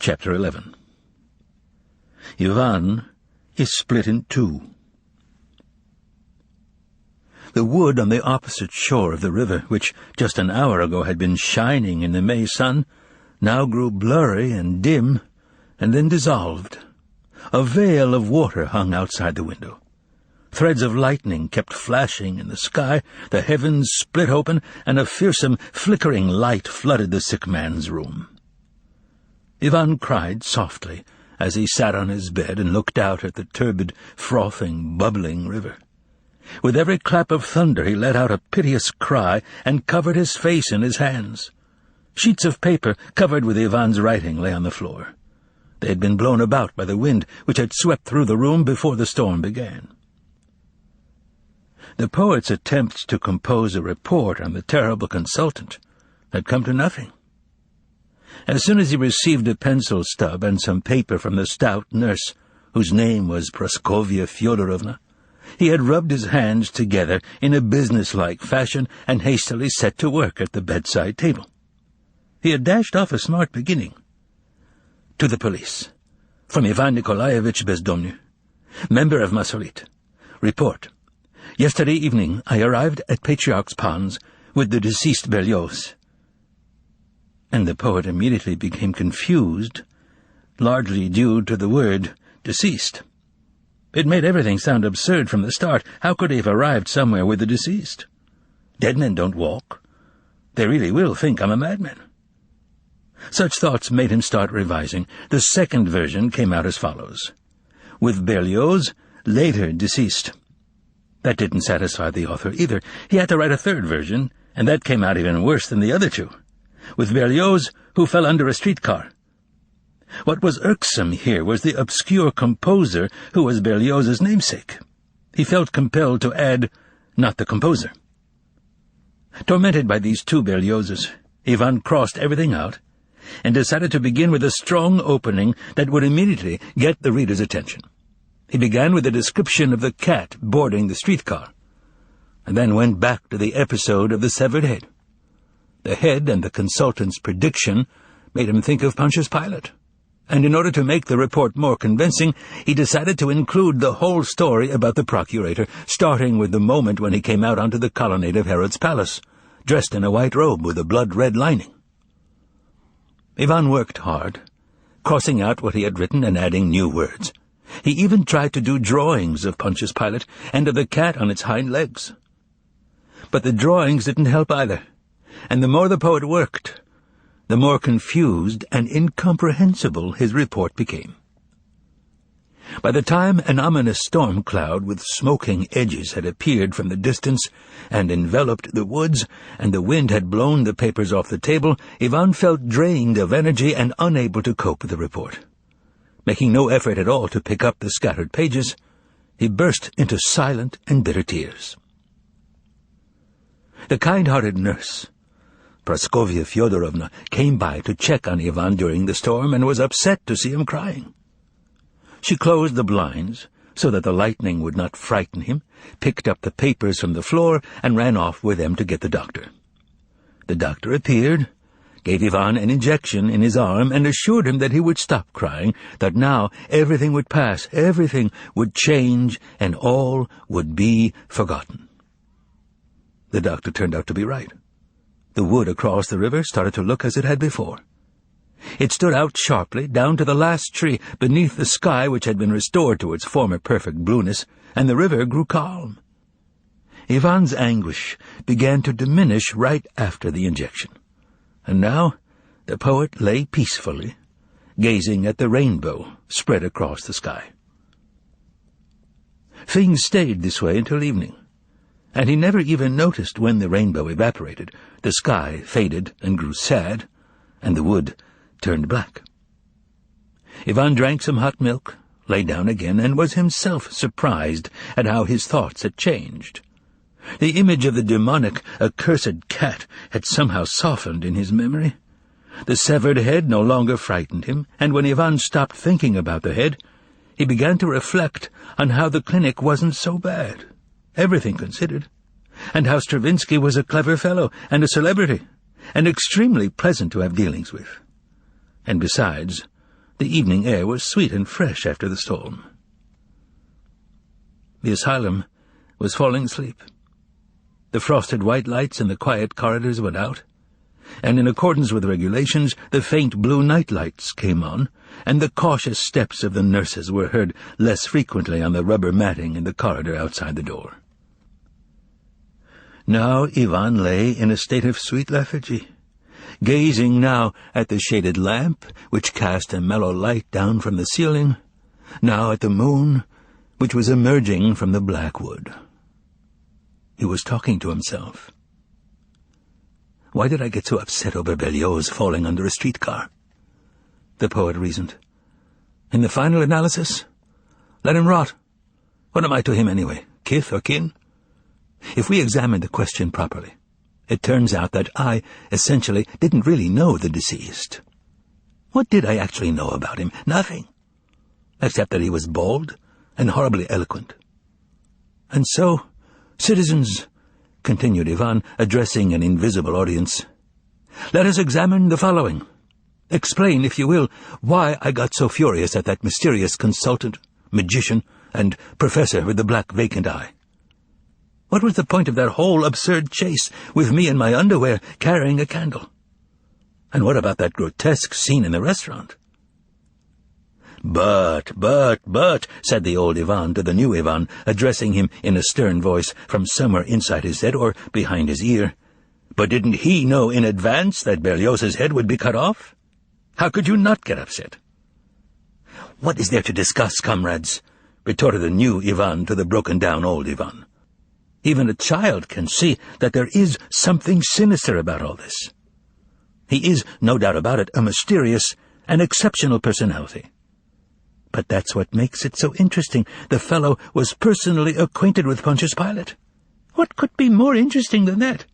Chapter 11. Ivan is split in two. The wood on the opposite shore of the river, which just an hour ago had been shining in the May sun, now grew blurry and dim, and then dissolved. A veil of water hung outside the window. Threads of lightning kept flashing in the sky, the heavens split open, and a fearsome, flickering light flooded the sick man's room. Ivan cried softly as he sat on his bed and looked out at the turbid, frothing, bubbling river. With every clap of thunder he let out a piteous cry and covered his face in his hands. Sheets of paper covered with Ivan's writing lay on the floor. They had been blown about by the wind, which had swept through the room before the storm began. The poet's attempts to compose a report on the terrible consultant had come to nothing. As soon as he received a pencil stub and some paper from the stout nurse, whose name was Praskovya Fyodorovna, he had rubbed his hands together in a businesslike fashion and hastily set to work at the bedside table. He had dashed off a smart beginning. To the police. From Ivan Nikolaevich Bezdomny, member of Margarita. Report. Yesterday evening I arrived at Patriarch's Ponds with the deceased Berlioz. And the poet immediately became confused, largely due to the word deceased. It made everything sound absurd from the start. How could he have arrived somewhere with the deceased? Dead men don't walk. They really will think I'm a madman. Such thoughts made him start revising. The second version came out as follows. With Berlioz, later deceased. That didn't satisfy the author either. He had to write a third version, and that came out even worse than the other two. With Berlioz, who fell under a streetcar. What was irksome here was the obscure composer who was Berlioz's namesake. He felt compelled to add, not the composer. Tormented by these two Berliozes, Ivan crossed everything out and decided to begin with a strong opening that would immediately get the reader's attention. He began with a description of the cat boarding the streetcar, and then went back to the episode of the severed head. The head and the consultant's prediction made him think of Pontius Pilate, and in order to make the report more convincing, he decided to include the whole story about the procurator, starting with the moment when he came out onto the colonnade of Herod's palace, dressed in a white robe with a blood-red lining. Ivan worked hard, crossing out what he had written and adding new words. He even tried to do drawings of Pontius Pilate and of the cat on its hind legs. But the drawings didn't help either, and the more the poet worked, the more confused and incomprehensible his report became. By the time an ominous storm cloud with smoking edges had appeared from the distance and enveloped the woods, and the wind had blown the papers off the table, Ivan felt drained of energy and unable to cope with the report. Making no effort at all to pick up the scattered pages, he burst into silent and bitter tears. The kind-hearted nurse, Praskovya Fyodorovna, came by to check on Ivan during the storm and was upset to see him crying. She closed the blinds so that the lightning would not frighten him, picked up the papers from the floor, and ran off with them to get the doctor. The doctor appeared, gave Ivan an injection in his arm, and assured him that he would stop crying, that now everything would pass, everything would change, and all would be forgotten. The doctor turned out to be right. The wood across the river started to look as it had before. It stood out sharply down to the last tree beneath the sky which had been restored to its former perfect blueness, and the river grew calm. Ivan's anguish began to diminish right after the injection, and now the poet lay peacefully, gazing at the rainbow spread across the sky. Things stayed this way until evening, and he never even noticed when the rainbow evaporated. The sky faded and grew sad, and the wood turned black. Ivan drank some hot milk, lay down again, and was himself surprised at how his thoughts had changed. The image of the demonic, accursed cat had somehow softened in his memory. The severed head no longer frightened him, and when Ivan stopped thinking about the head, he began to reflect on how the clinic wasn't so bad, everything considered, and how Stravinsky was a clever fellow and a celebrity, and extremely pleasant to have dealings with. And besides, The evening air was sweet and fresh after the storm. The asylum was falling asleep. The frosted white lights in the quiet corridors went out, and in accordance with regulations, the faint blue night lights came on, and the cautious steps of the nurses were heard less frequently on the rubber matting in the corridor outside the door. Now Ivan lay in a state of sweet lethargy, gazing now at the shaded lamp, which cast a mellow light down from the ceiling, now at the moon, which was emerging from the black wood. He was talking to himself. Why did I get so upset over Berlioz falling under a streetcar? The poet reasoned. In the final analysis, let him rot. What am I to him anyway, kith or kin? If we examine the question properly, it turns out that I, essentially, didn't really know the deceased. What did I actually know about him? Nothing. Except that he was bald and horribly eloquent. And so, citizens, continued Ivan, addressing an invisible audience, let us examine the following. Explain, if you will, why I got so furious at that mysterious consultant, magician, and professor with the black vacant eye. What was the point of that whole absurd chase, with me in my underwear carrying a candle? And what about that grotesque scene in the restaurant? But, said the old Ivan to the new Ivan, addressing him in a stern voice from somewhere inside his head or behind his ear. But didn't he know in advance that Berlioz's head would be cut off? How could you not get upset? What is there to discuss, comrades? Retorted the new Ivan to the broken-down old Ivan. Even a child can see that there is something sinister about all this. He is, no doubt about it, a mysterious and exceptional personality. But that's what makes it so interesting. The fellow was personally acquainted with Pontius Pilate. What could be more interesting than that?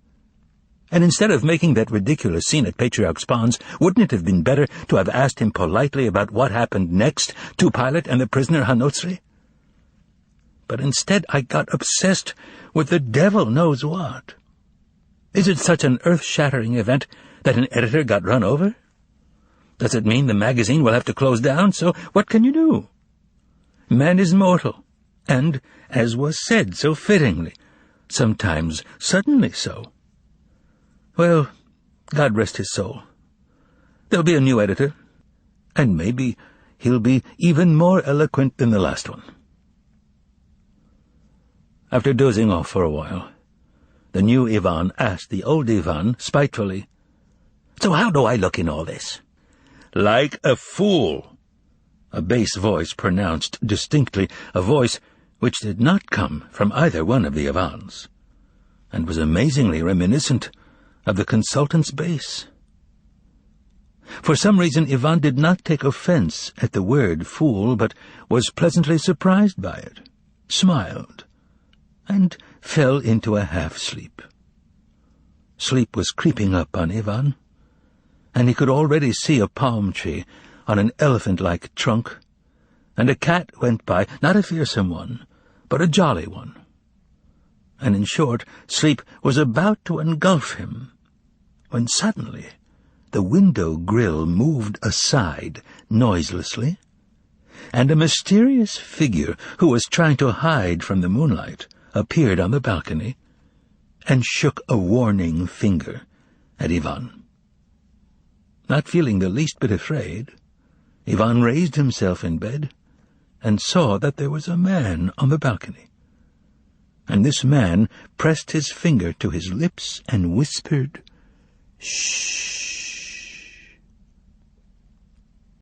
And instead of making that ridiculous scene at Patriarch Spahn's, wouldn't it have been better to have asked him politely about what happened next to Pilate and the prisoner Hanotri? But instead I got obsessed with the devil knows what. Is it such an earth-shattering event that an editor got run over? Does it mean the magazine will have to close down? So what can you do? Man is mortal, and, as was said so fittingly, sometimes suddenly so. Well, God rest his soul. There'll be a new editor, and maybe he'll be even more eloquent than the last one. After dozing off for a while, the new Ivan asked the old Ivan spitefully, So how do I look in all this? Like a fool, a bass voice pronounced distinctly, a voice which did not come from either one of the Ivans, and was amazingly reminiscent of the consultant's bass. For some reason Ivan did not take offense at the word fool, but was pleasantly surprised by it, smiled, and fell into a half-sleep. Sleep was creeping up on Ivan, and he could already see a palm tree on an elephant-like trunk, and a cat went by, not a fearsome one, but a jolly one. And in short, sleep was about to engulf him, when suddenly the window grill moved aside noiselessly, and a mysterious figure who was trying to hide from the moonlight appeared on the balcony and shook a warning finger at Ivan. Not feeling the least bit afraid, Ivan raised himself in bed and saw that there was a man on the balcony. And this man pressed his finger to his lips and whispered, "Shh."